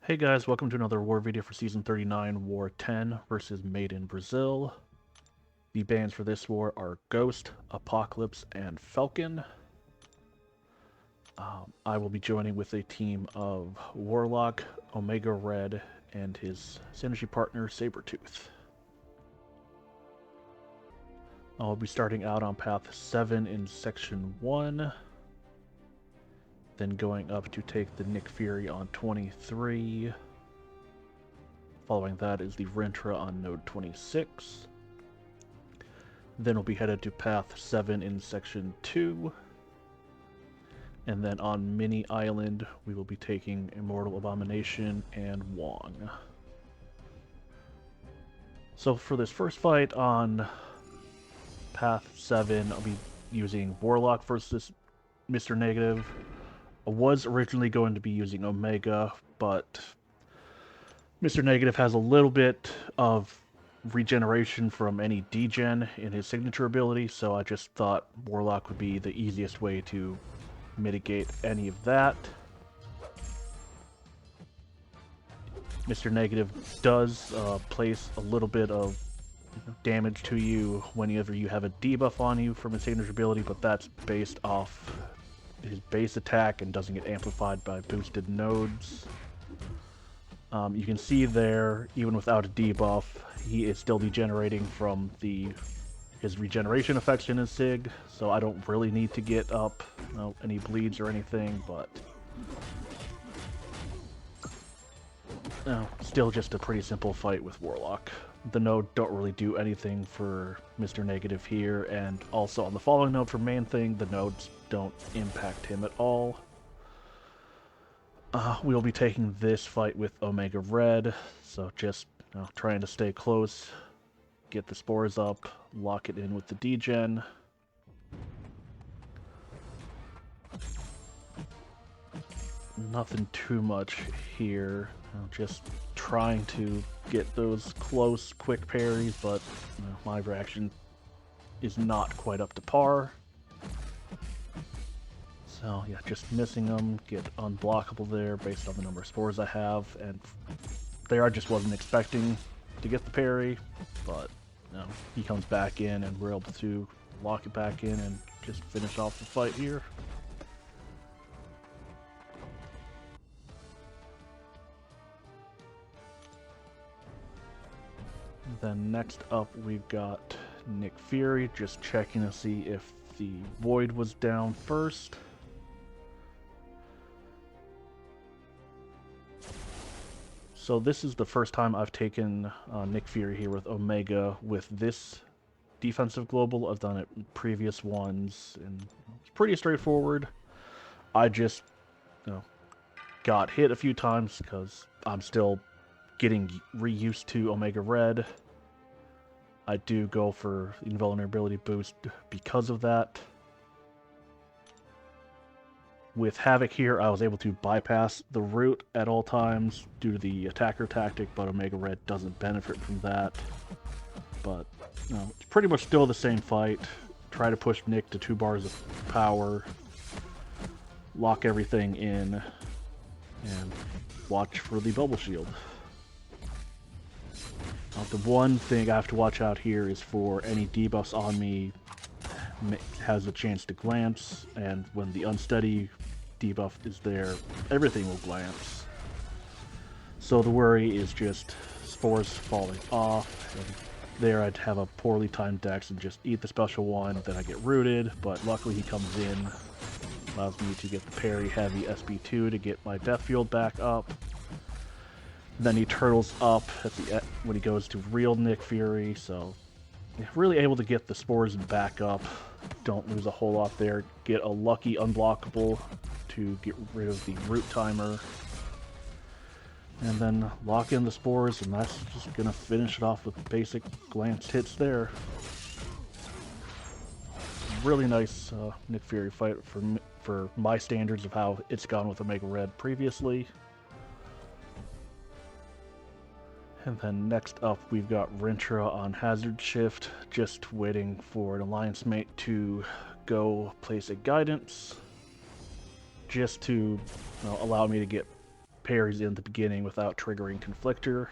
Hey guys, welcome to another war video for Season 39, War 10 versus Made in Brazil. The bans for this war are Ghost, Apocalypse, and Falcon. I will be joining with a team of Warlock, Omega Red, and his synergy partner, Sabretooth. I'll be starting out on Path 7 in Section 1, then going up to take the Nick Fury on 23. Following that is the Rintrah on Node 26. Then we'll be headed to Path 7 in Section 2. And then on Mini Island, we will be taking Immortal, Abomination, and Wong. So for this first fight on Path 7, I'll be using Warlock versus Mr. Negative. I was originally going to be using Omega, but Mr. Negative has a little bit of regeneration from any degen in his signature ability, so I just thought Warlock would be the easiest way to mitigate any of that. Mr. Negative does place a little bit of damage to you whenever you have a debuff on you from his signature ability, but that's based off his base attack and doesn't get amplified by boosted nodes. You can see there, even without a debuff, he is still degenerating from his regeneration effects in his sig, so I don't really need to get up any bleeds or anything, but still just a pretty simple fight with Warlock. The node don't really do anything for Mr. Negative here, and also on the following node for ManThing, the nodes don't impact him at all. We'll be taking this fight with Omega Red, so just trying to stay close, get the spores up, lock it in with the degen. Nothing too much here, just trying to get those close, quick parries, but my reaction is not quite up to par. So yeah, just missing them, get unblockable there based on the number of spores I have, and there I just wasn't expecting to get the parry, but he comes back in and we're able to lock it back in and just finish off the fight here. Then next up we've got Nick Fury, just checking to see if the Void was down first. So this is the first time I've taken Nick Fury here with Omega with this defensive global. I've done it in previous ones, and it's pretty straightforward. I just got hit a few times because I'm still getting reused to Omega Red. I do go for invulnerability boost because of that. With Havoc here, I was able to bypass the root at all times due to the attacker tactic, but Omega Red doesn't benefit from that. But it's pretty much still the same fight. Try to push Nick to 2 bars of power, lock everything in, and watch for the bubble shield. The one thing I have to watch out here is for any debuffs on me has a chance to glance, and when the unsteady debuff is there, everything will glance. So the worry is just spores falling off, and there I'd have a poorly timed dex and just eat the special one, then I get rooted, but luckily he comes in, allows me to get the parry heavy SB2 to get my death field back up. Then he turtles up at when he goes to real Nick Fury, so really able to get the spores back up. Don't lose a whole lot there. Get a lucky unblockable to get rid of the root timer. And then lock in the spores, and that's just going to finish it off with basic glanced hits there. Really nice Nick Fury fight for my standards of how it's gone with Omega Red previously. And then next up, we've got Rintrah on Hazard Shift, just waiting for an alliance mate to go place a guidance, just to allow me to get parries in the beginning without triggering Conflictor.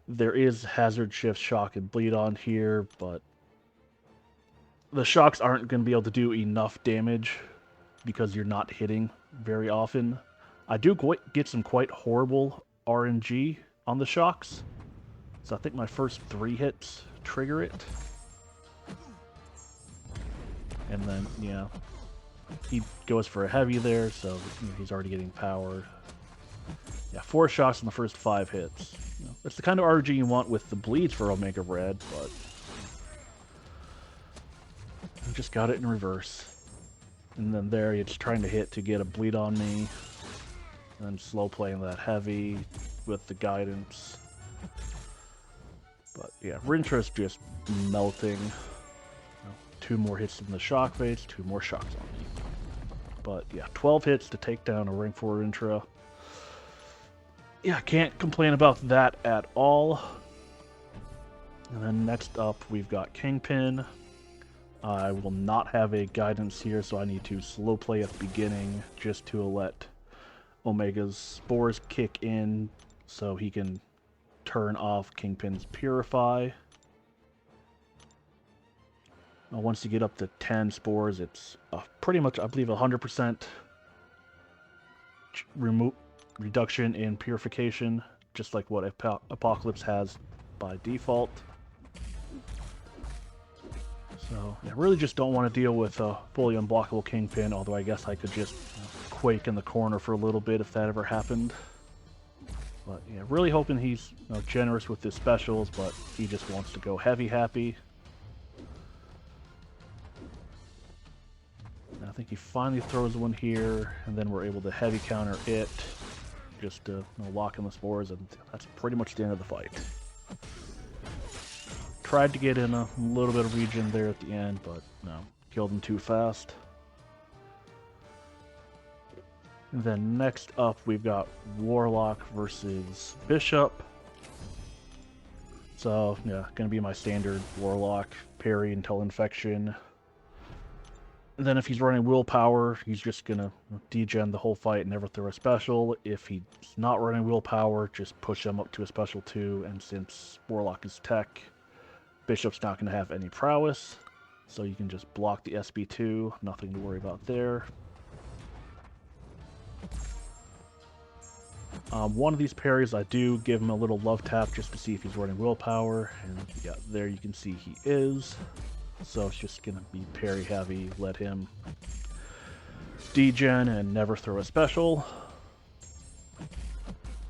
There is Hazard Shift, Shock, and Bleed on here, but the shocks aren't going to be able to do enough damage because you're not hitting very often. I do get some quite horrible RNG on the shocks, so I think my first 3 hits trigger it. And then, yeah, he goes for a heavy there, so he's already getting power. Yeah, 4 shocks in the first 5 hits. That's the kind of RNG you want with the bleeds for Omega Red, but I just got it in reverse. And then there, it's trying to hit to get a bleed on me. And then slow playing that heavy with the guidance. But yeah, Rintrah's just melting. 2 more hits in the shock phase, 2 more shocks on me. But yeah, 12 hits to take down a rank 4 Rintrah. Yeah, can't complain about that at all. And then next up, we've got Kingpin. I will not have a guidance here, so I need to slow play at the beginning just to let Omega's spores kick in so he can turn off Kingpin's Purify. Once you get up to 10 spores, it's pretty much, I believe, 100% reduction in purification, just like what Apocalypse has by default. So, I really just don't want to deal with a fully unblockable Kingpin, although I guess I could just quake in the corner for a little bit if that ever happened. But yeah, really hoping he's generous with his specials, but he just wants to go heavy happy. And I think he finally throws one here, and then we're able to heavy counter it, just to lock in the spores, and that's pretty much the end of the fight. Tried to get in a little bit of regen there at the end, but no, killed him too fast. And then next up, we've got Warlock versus Bishop. So, yeah, gonna be my standard Warlock, parry until infection. And then if he's running willpower, he's just gonna degen the whole fight and never throw a special. If he's not running willpower, just push him up to a special 2, and since Warlock is tech, Bishop's not going to have any prowess, so you can just block the SB2, nothing to worry about there. One of these parries, I do give him a little love tap just to see if he's running willpower, and yeah, there you can see he is. So it's just going to be parry heavy, let him degen and never throw a special.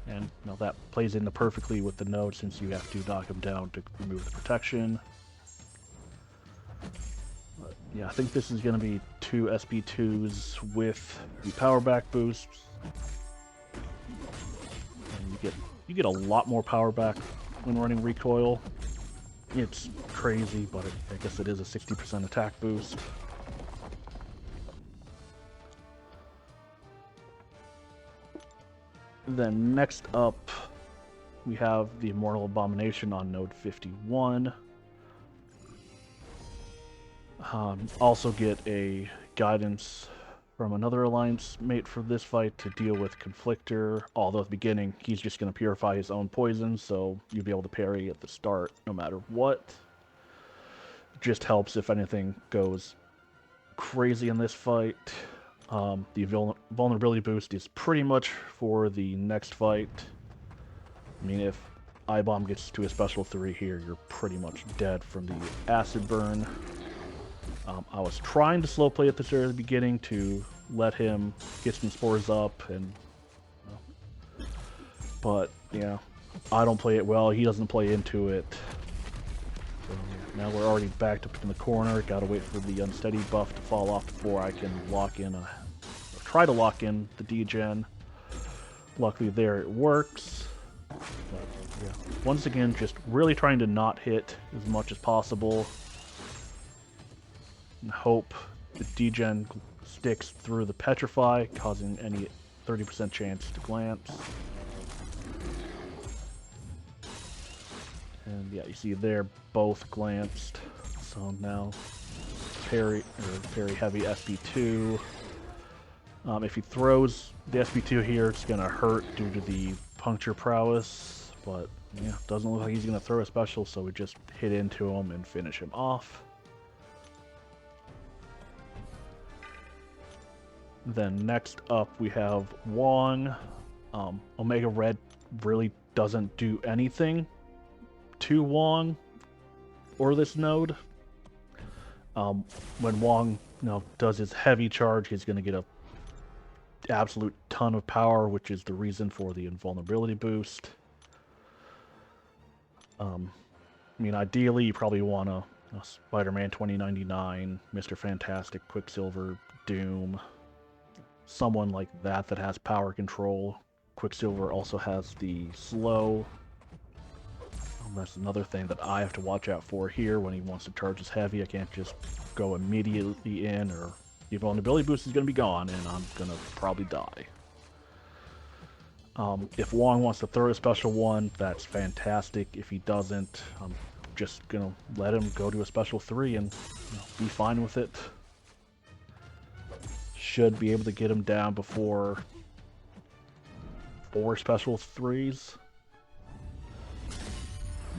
And that plays in perfectly with the node, since you have to knock him down to remove the protection. But yeah, I think this is going to be 2 SB2s with the power back boosts. And you get a lot more power back when running recoil. It's crazy, but I guess it is a 60% attack boost. Then next up, we have the Immortal Abomination on node 51. Also get a guidance from another alliance mate for this fight to deal with Conflictor, although at the beginning he's just going to purify his own poison, so you'll be able to parry at the start no matter what. It just helps if anything goes crazy in this fight. The vulnerability boost is pretty much for the next fight. I mean, if I-Bomb gets to a special 3 here, you're pretty much dead from the acid burn. I was trying to slow play at this area at the beginning to let him get some spores up, but yeah, I don't play it well. He doesn't play into it. So, yeah, now we're already backed up in the corner. Gotta wait for the unsteady buff to fall off before I can lock in try to lock in the degen. Luckily there it works. But yeah, once again, just really trying to not hit as much as possible. And hope the degen sticks through the petrify, causing any 30% chance to glance. And yeah, you see they're both glanced. So now parry heavy SB2. If he throws the SP2 here, it's going to hurt due to the puncture prowess, but yeah, doesn't look like he's going to throw a special, so we just hit into him and finish him off. Then next up we have Wong. Omega Red really doesn't do anything to Wong or this node. When Wong does his heavy charge, he's going to get a absolute ton of power, which is the reason for the invulnerability boost. I mean, ideally, you probably want a Spider-Man 2099, Mr. Fantastic, Quicksilver, Doom, someone like that that has power control. Quicksilver also has the slow. That's another thing that I have to watch out for here when he wants to charge his heavy. I can't just go immediately in, or the vulnerability boost is going to be gone, and I'm going to probably die. If Wong wants to throw a special one, that's fantastic. If he doesn't, I'm just going to let him go to a special 3 and be fine with it. Should be able to get him down before 4 special 3s.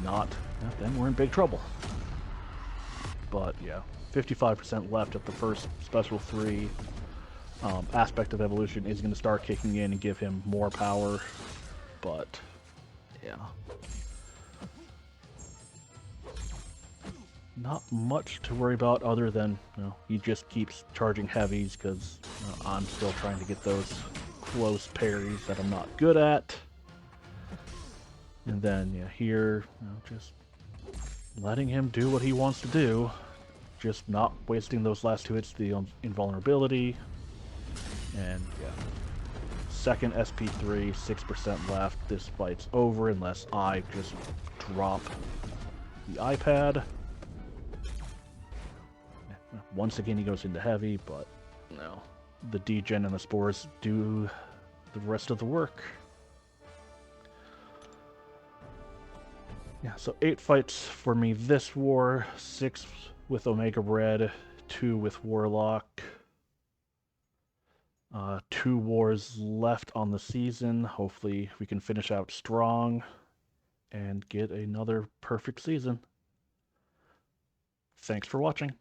Not, then we're in big trouble. But yeah, 55% left at the first special 3. Aspect of Evolution is going to start kicking in and give him more power, but yeah. Not much to worry about other than, he just keeps charging heavies because I'm still trying to get those close parries that I'm not good at. And then, yeah, here, just letting him do what he wants to do. Just not wasting those last 2 hits to the invulnerability. And, yeah. Second SP3, 6% left. This fight's over unless I just drop the iPad. Once again, he goes into heavy, but, no. The degen and the spores do the rest of the work. Yeah, so 8 fights for me this war, 6 with Omega Red, 2 with Warlock. 2 wars left on the season. Hopefully we can finish out strong and get another perfect season. Thanks for watching.